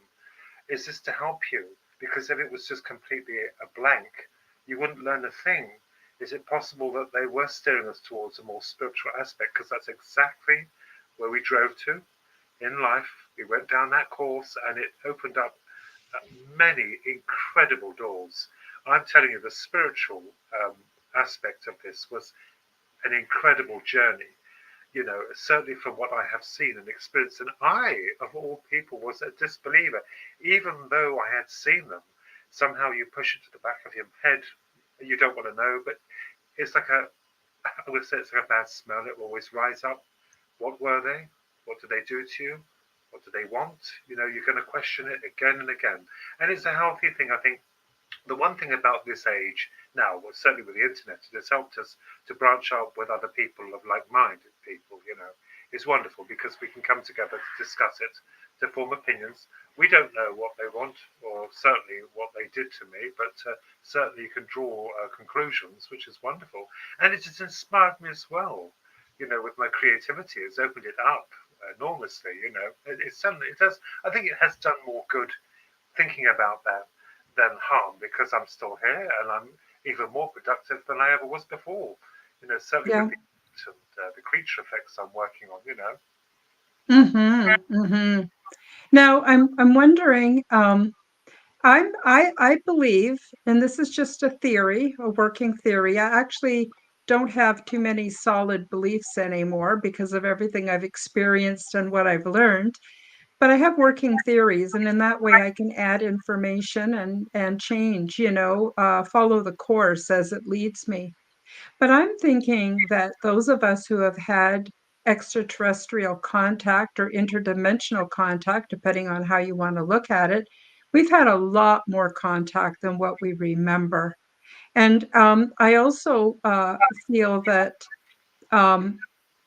Speaker 3: Is this to help you? Because if it was just completely a blank, you wouldn't learn a thing. Is it possible that they were steering us towards a more spiritual aspect? Because that's exactly where we drove to in life. We went down that course, and it opened up many incredible doors. I'm telling you, the spiritual aspect of this was an incredible journey. Certainly from what I have seen and experienced. And I, of all people, was a disbeliever, even though I had seen them. Somehow you push it to the back of your head. You don't want to know, but it's like I would say it's like a bad smell. It will always rise up. What were they? What did they do to you? What do they want? You're going to question it again and again. And it's a healthy thing, I think. The one thing about this age now, well, certainly with the internet, it has helped us to branch out with other people of like-minded people. It's wonderful because we can come together to discuss it, to form opinions. We don't know what they want, or certainly what they did to me, but certainly you can draw conclusions, which is wonderful. And it has inspired me as well. With my creativity, it's opened it up enormously. It certainly it does. I think it has done more good thinking about that than harm, because I'm still here and I'm even more productive than I ever was before. Certainly
Speaker 1: Yeah.
Speaker 3: with the creature effects I'm working on.
Speaker 1: Mm-hmm. Mm-hmm. Now I'm wondering, I believe, and this is just a theory, a working theory. I actually don't have too many solid beliefs anymore because of everything I've experienced and what I've learned. But I have working theories, and in that way I can add information and change, follow the course as it leads me. But I'm thinking that those of us who have had extraterrestrial contact or interdimensional contact, depending on how you want to look at it, we've had a lot more contact than what we remember. And I also feel that um,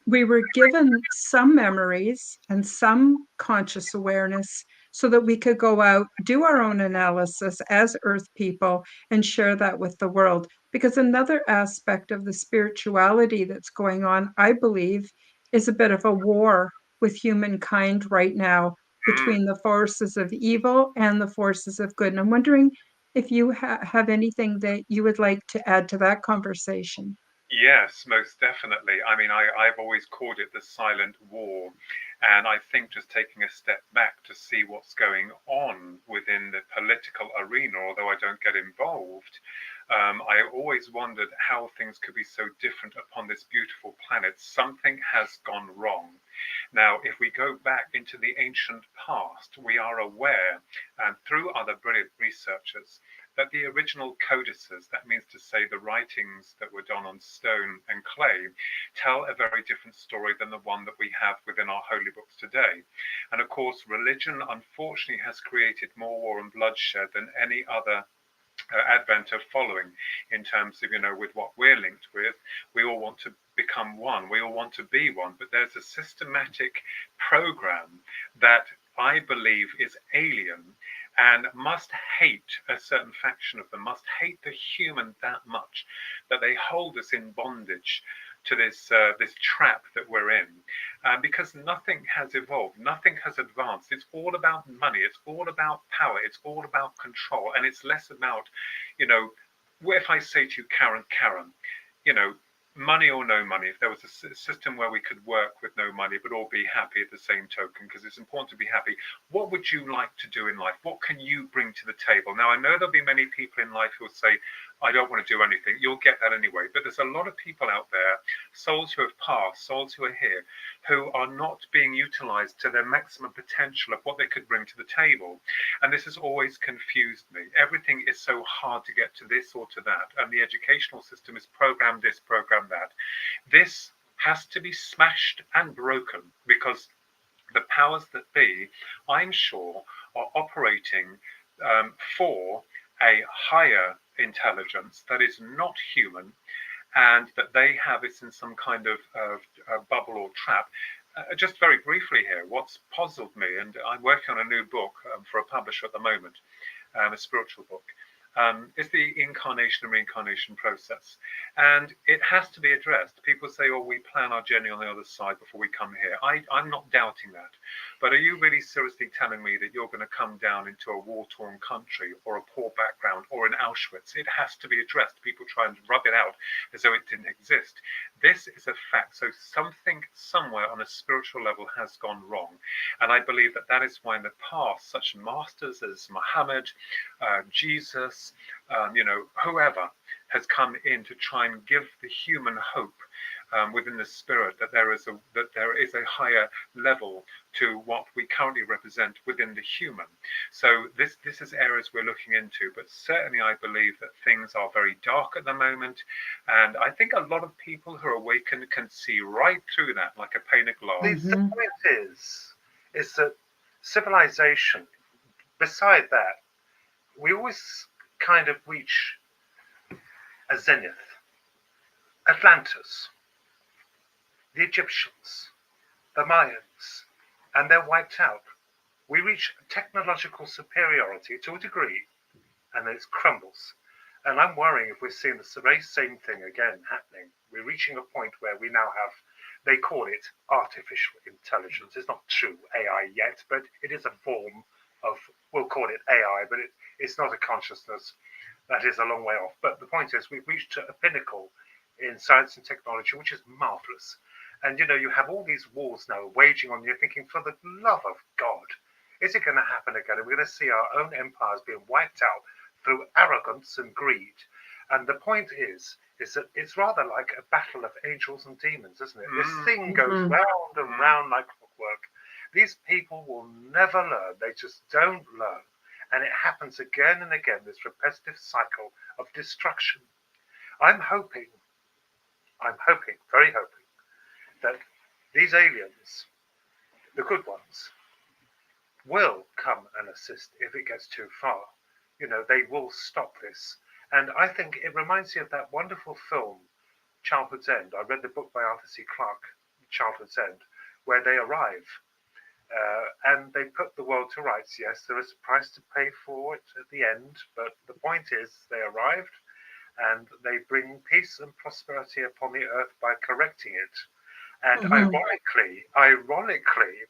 Speaker 1: we were given some memories and some conscious awareness so that we could go out, do our own analysis as Earth people, and share that with the world. Because another aspect of the spirituality that's going on, I believe, is a bit of a war with humankind right now
Speaker 3: Mm.
Speaker 1: between the forces of evil and the forces of good. And I'm wondering if you have anything that you would like to add to that conversation.
Speaker 2: Yes, most definitely. I mean, I've always called it the silent war. And I think just taking a step back to see what's going on within the political arena, although I don't get involved, I always wondered how things could be so different upon this beautiful planet. Something has gone wrong. Now, if we go back into the ancient past, we are aware, and through other brilliant researchers, that the original codices, that means to say the writings that were done on stone and clay, tell a very different story than the one that we have within our holy books today. And of course, religion unfortunately has created more war and bloodshed than any other advent of following, in terms of, with what we're linked with. We all want to become one, we all want to be one, but there's a systematic program that I believe is alien and must hate a certain faction of them, must hate the human that much that they hold us in bondage to this trap that we're in, because nothing has evolved, nothing has advanced. It's all about money, it's all about power, it's all about control, and it's less about, you know, if I say to you, Karen, you know, money or no money, if there was a system where we could work with no money but all be happy at the same token, because it's important to be happy, what would you like to do in life? What can you bring to the table? Now, I know there'll be many people in life who will say, I don't want to do anything. You'll get that anyway. But there's a lot of people out there, souls who have passed, souls who are here, who are not being utilized to their maximum potential of what they could bring to the table. And this has always confused me. Everything is so hard to get to this or to that. And the educational system is program this, program that. This has to be smashed and broken, because the powers that be, I'm sure, are operating for a higher intelligence that is not human, and that they have it in some kind of bubble or trap. Just very briefly here, what's puzzled me, and I'm working on a new book for a publisher at the moment, a spiritual book, is the incarnation and reincarnation process. And it has to be addressed. People say, oh, we plan our journey on the other side before we come here. I'm not doubting that. But are you really seriously telling me that you're going to come down into a war-torn country or a poor background or in Auschwitz? It has to be addressed. People try and rub it out as though it didn't exist. This is a fact. So something somewhere on a spiritual level has gone wrong. And I believe that that is why in the past, such masters as Muhammad, Jesus, whoever has come in to try and give the human hope within the spirit that there is a higher level to what we currently represent within the human. So this is areas we're looking into, but certainly I believe that things are very dark at the moment, and I think a lot of people who are awakened can see right through that like a pane of glass.
Speaker 3: The point is that civilization, beside that, we always kind of reach a zenith. Atlantis, the Egyptians, the Mayans, and they're wiped out. We reach technological superiority to a degree, and then it crumbles. And I'm worrying if we're seeing the very same thing again happening. We're reaching a point where we now have, they call it artificial intelligence. It's not true AI yet, but it is a form of, we'll call it AI, but it's not a consciousness. That is a long way off. But the point is, we've reached a pinnacle in science and technology, which is marvelous. And you have all these wars now waging on you, thinking, for the love of God, is it going to happen again? And we're going to see our own empires being wiped out through arrogance and greed. And the point is that it's rather like a battle of angels and demons, isn't it? This thing goes round and round like clockwork. These people will never learn. They just don't learn. And it happens again and again, this repetitive cycle of destruction. I'm hoping, very hoping, that these aliens, the good ones, will come and assist if it gets too far. They will stop this. And I think it reminds me of that wonderful film, Childhood's End. I read the book by Arthur C. Clarke, Childhood's End, where they arrive. And they put the world to rights. Yes, there is a price to pay for it at the end, but the point is they arrived and they bring peace and prosperity upon the earth by correcting it. And ironically,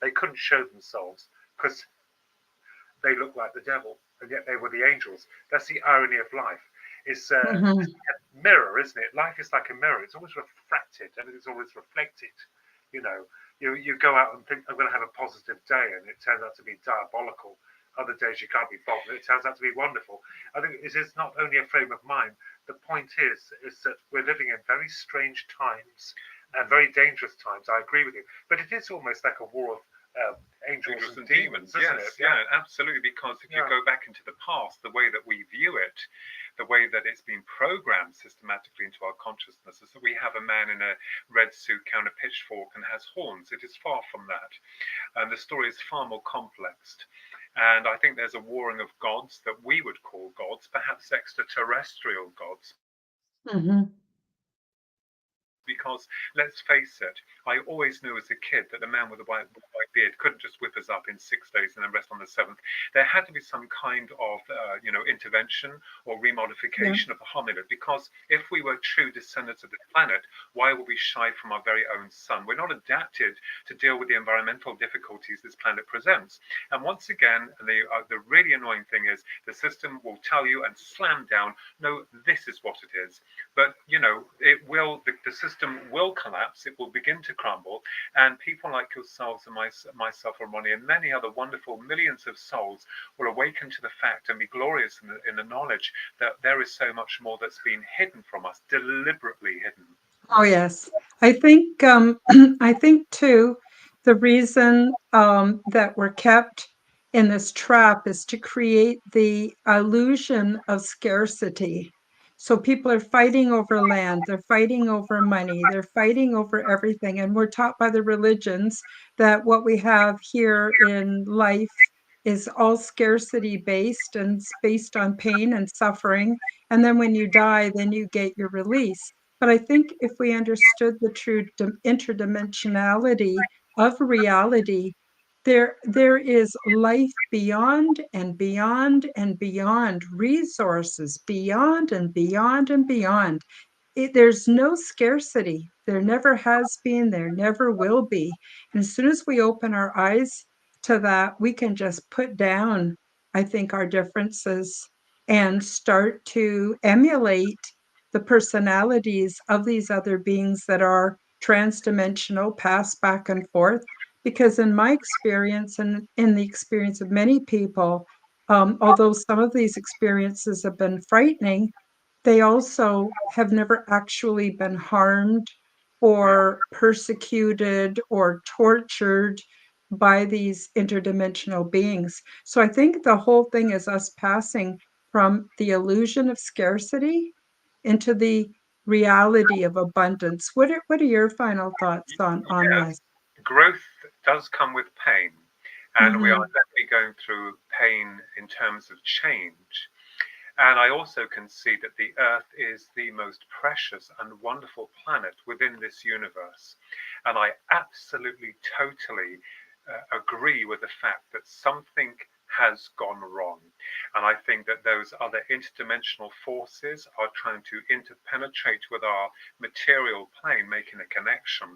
Speaker 3: they couldn't show themselves because they looked like the devil, and yet they were the angels. That's the irony of life. It's a mirror, isn't it? Life is like a mirror. It's always refracted, and it's always reflected. You go out and think, I'm going to have a positive day, and it turns out to be diabolical. Other days you can't be bothered. It turns out to be wonderful. I think it is not only a frame of mind. The point is that we're living in very strange times and very dangerous times. I agree with you. But it is almost like a war of angels and demons, isn't it?
Speaker 2: Yeah, absolutely. Because if you go back into the past, the way that we view it, the way that it's been programmed systematically into our consciousness is that we have a man in a red suit carrying a pitchfork and has horns. It is far from that. And the story is far more complex. And I think there's a warring of gods that we would call gods, perhaps extraterrestrial gods. Because let's face it, I always knew as a kid that the man with the white beard couldn't just whip us up in 6 days and then rest on the seventh. There had to be some kind of, intervention or
Speaker 1: Yeah.
Speaker 2: remodification of the hominid, because if we were true descendants of this planet, why would we shy from our very own sun? We're not adapted to deal with the environmental difficulties this planet presents. And once again, the really annoying thing is the system will tell you and slam down, no, this is what it is. But, the system will collapse, it will begin to crumble, and people like yourselves and myself and Ronnie and many other wonderful millions of souls will awaken to the fact and be glorious in the knowledge that there is so much more that's been hidden from us, deliberately hidden.
Speaker 1: Oh, yes. I think I think too, the reason that we're kept in this trap is to create the illusion of scarcity. So people are fighting over land, they're fighting over money, they're fighting over everything. And we're taught by the religions that what we have here in life is all scarcity based and it's based on pain and suffering. And then when you die, then you get your release. But I think if we understood the true interdimensionality of reality, there is life beyond and beyond and beyond, resources beyond and beyond and beyond. There's no scarcity. There never has been, there never will be. And as soon as we open our eyes to that, we can just put down, I think, our differences and start to emulate the personalities of these other beings that are transdimensional, pass back and forth. Because in my experience and in the experience of many people, although some of these experiences have been frightening, they also have never actually been harmed or persecuted or tortured by these interdimensional beings. So I think the whole thing is us passing from the illusion of scarcity into the reality of abundance. What are your final thoughts on
Speaker 2: Yes,
Speaker 1: this?
Speaker 2: growth does come with pain, and we are
Speaker 1: Mm-hmm.
Speaker 2: definitely going through pain in terms of change. And I also can see that the Earth is the most precious and wonderful planet within this universe. And I absolutely, totally agree with the fact that something has gone wrong. And I think that those other interdimensional forces are trying to interpenetrate with our material plane, making a connection.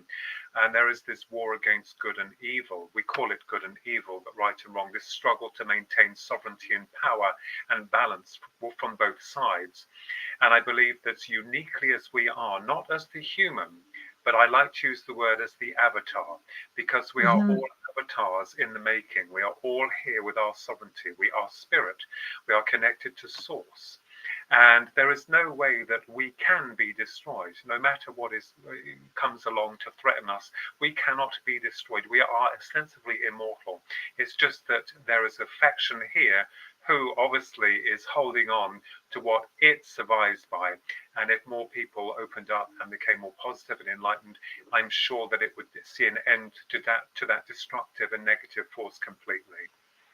Speaker 2: And there is this war against good and evil. We call it good and evil, but right and wrong, this struggle to maintain sovereignty and power and balance from both sides. And I believe that uniquely as we are, not as the human, but I like to use the word as the avatar, because we are
Speaker 1: Mm-hmm.
Speaker 2: all avatars in the making. We are all here with our sovereignty. We are spirit. We are connected to source. And there is no way that we can be destroyed, no matter what comes along to threaten us. We cannot be destroyed. We are ostensibly immortal. It's just that there is a faction here who obviously is holding on to what it survives by. And if more people opened up and became more positive and enlightened, I'm sure that it would see an end to that destructive and negative force completely.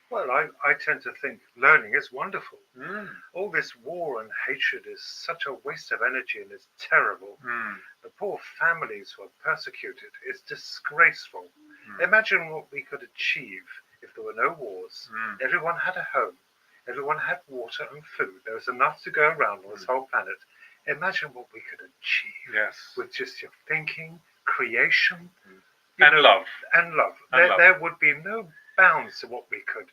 Speaker 3: Well, I tend to think learning is wonderful.
Speaker 2: Mm,
Speaker 3: All this war and hatred is such a waste of energy and it's terrible.
Speaker 2: mm,
Speaker 3: The poor families who are persecuted is disgraceful.
Speaker 2: mm,
Speaker 3: Imagine what we could achieve if there were no wars.
Speaker 2: mm,
Speaker 3: Everyone had a home. Everyone had water and food. There was enough to go around on this whole planet. Imagine what we could achieve
Speaker 2: yes.
Speaker 3: with just your thinking, creation,
Speaker 2: And love.
Speaker 3: and love. There would be no bounds to what we could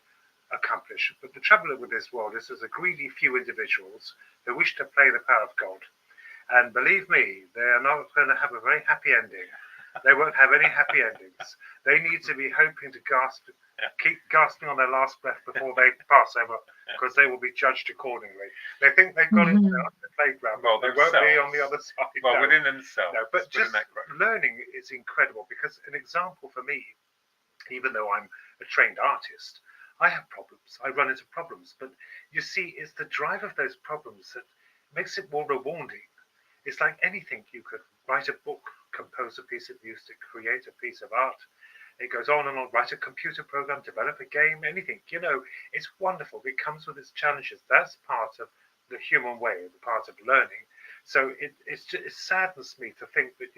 Speaker 3: accomplish. But the trouble with this world is there's a greedy few individuals who wish to play the power of God. And believe me, they are not going to have a very happy ending. They won't have any happy endings. They need to be hoping to keep gasping on their last breath before they pass over, because they will be judged accordingly. They think they've got into
Speaker 1: Mm-hmm.
Speaker 3: the playground.
Speaker 2: Well,
Speaker 3: They won't be on
Speaker 2: themselves.
Speaker 3: the other side.
Speaker 2: Well,
Speaker 3: No.
Speaker 2: within themselves.
Speaker 3: No, but
Speaker 2: Put it
Speaker 3: just
Speaker 2: that way.
Speaker 3: learning is incredible, because an example for me, even though I'm a trained artist, I have problems. I run into problems. But you see, it's the drive of those problems that makes it more rewarding. It's like anything. You could write a book, compose a piece of music, create a piece of art. It goes on and on. Write a computer program, develop a game, anything. It's wonderful. It comes with its challenges. That's part of the human way, the part of learning. So it saddens me to think that,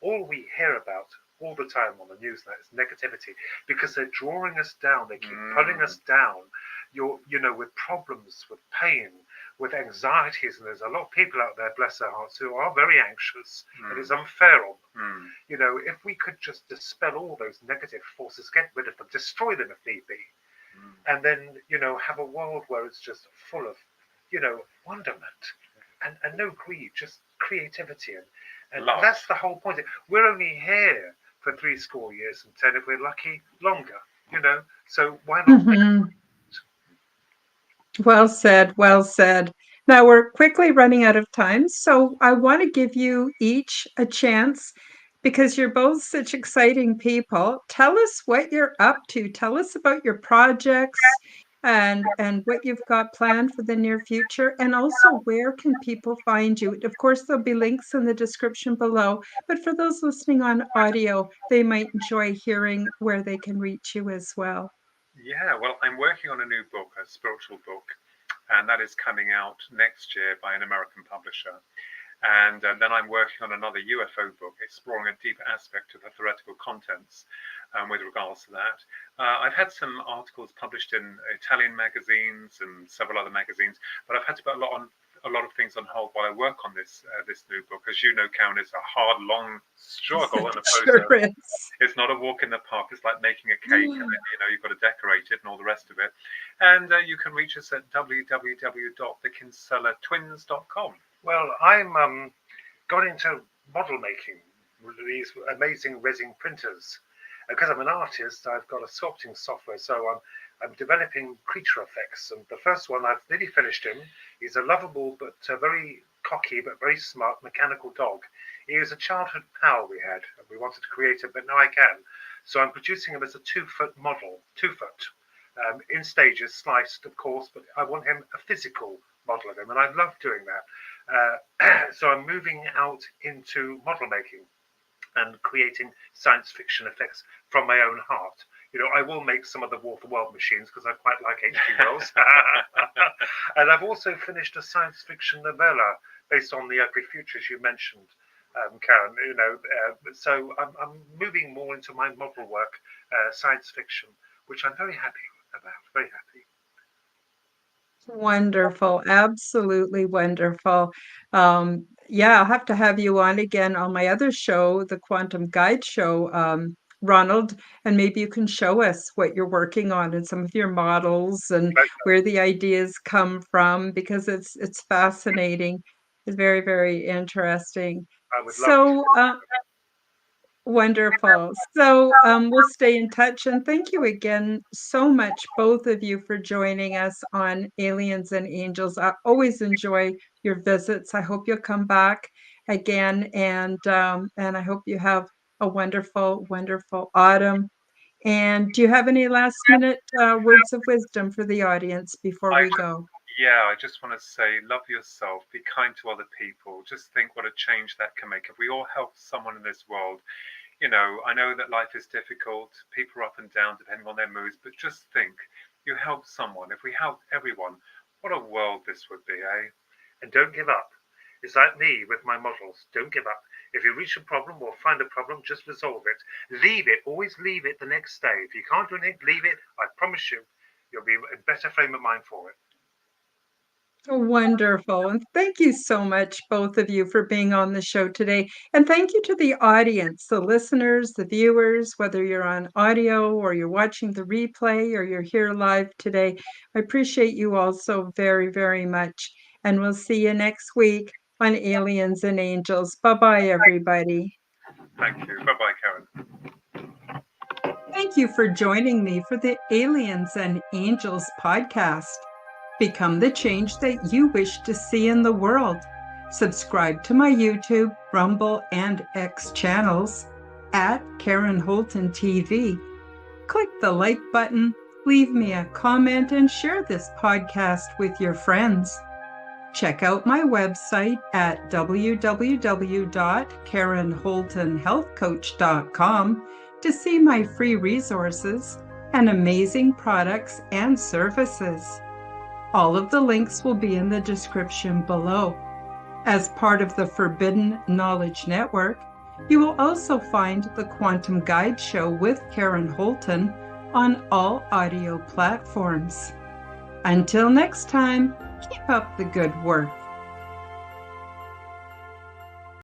Speaker 3: all we hear about all the time on the news now is negativity, because they're drawing us down. They keep putting us down. With problems, with pain, with anxieties, and there's a lot of people out there, bless their hearts, who are very anxious. It is unfair on them. If we could just dispel all those negative forces, get rid of them, destroy them if need be, and then have a world where it's just full of wonderment and no greed, just creativity, and that's the whole point. We're only here for 70 years and 10, if we're lucky, longer. So why not?
Speaker 1: Well said, well said. Now we're quickly running out of time, so I want to give you each a chance, because you're both such exciting people. Tell us what you're up to. Tell us about your projects and what you've got planned for the near future, and also where can people find you. Of course, there'll be links in the description below, but for those listening on audio, they might enjoy hearing where they can reach you as well.
Speaker 2: Yeah, well, I'm working on a new book, a spiritual book, and that is coming out next year by an American publisher. And then I'm working on another UFO book, exploring a deeper aspect of the theoretical contents with regards to that. I've had some articles published in Italian magazines and several other magazines, but I've had to put a lot of things on hold while I work on this new book. As you know, Karen, it's a hard, long struggle and a process. It's not a walk in the park. It's like making a cake, and you've got to decorate it and all the rest of it. And you can reach us at www.thekinsellatwins.com.
Speaker 3: Well, I'm got into model making with these amazing resin printers. Because I'm an artist, I've got a sculpting software, so I'm developing creature effects. And the first one, I've nearly finished him. He's a lovable but very cocky but very smart mechanical dog. He was a childhood pal we had, and we wanted to create him, but now I can. So I'm producing him as a 2-foot model, 2 foot, in stages, sliced, of course, but I want him a physical model of him, and I love doing that. So I'm moving out into model making and creating science fiction effects from my own heart. I will make some of the War for World machines because I quite like H.G. Wells. And I've also finished a science fiction novella based on the ugly futures you mentioned, Karen. So I'm moving more into my model work, science fiction, which I'm very happy about. Very happy.
Speaker 1: Wonderful, absolutely wonderful. Yeah, I'll have to have you on again on my other show, the Quantum Guide Show, Ronald, and maybe you can show us what you're working on and some of your models and where the ideas come from, because it's fascinating. It's very, very interesting.
Speaker 3: I would love to.
Speaker 1: Wonderful. So we'll stay in touch. And thank you again so much, both of you, for joining us on Aliens and Angels. I always enjoy your visits. I hope you'll come back again. And I hope you have a wonderful, wonderful autumn. And do you have any last minute words of wisdom for the audience before we go?
Speaker 2: Yeah, I just want to say, love yourself, be kind to other people. Just think what a change that can make. If we all help someone in this world, I know that life is difficult. People are up and down depending on their moods, but just think, you help someone. If we help everyone, what a world this would be, eh?
Speaker 3: And don't give up. It's like me with my models. Don't give up. If you reach a problem or find a problem, just resolve it. Leave it. Always leave it the next day. If you can't do anything, leave it. I promise you, you'll be in a better frame of mind for it.
Speaker 1: Wonderful. And thank you so much, both of you, for being on the show today. And thank you to the audience, the listeners, the viewers, whether you're on audio or you're watching the replay or you're here live today. I appreciate you all so very, very much. And we'll see you next week on Aliens and Angels. Bye-bye, everybody.
Speaker 2: Thank you. Bye-bye, Karen.
Speaker 1: Thank you for joining me for the Aliens and Angels podcast. Become the change that you wish to see in the world. Subscribe to my YouTube, Rumble, and X channels at Karen Holton TV. Click the like button, leave me a comment, and share this podcast with your friends. Check out my website at www.karenholtonhealthcoach.com to see my free resources and amazing products and services. All of the links will be in the description below. As part of the Forbidden Knowledge Network, you will also find the Quantum Guide Show with Karen Holton on all audio platforms. Until next time, keep up the good work.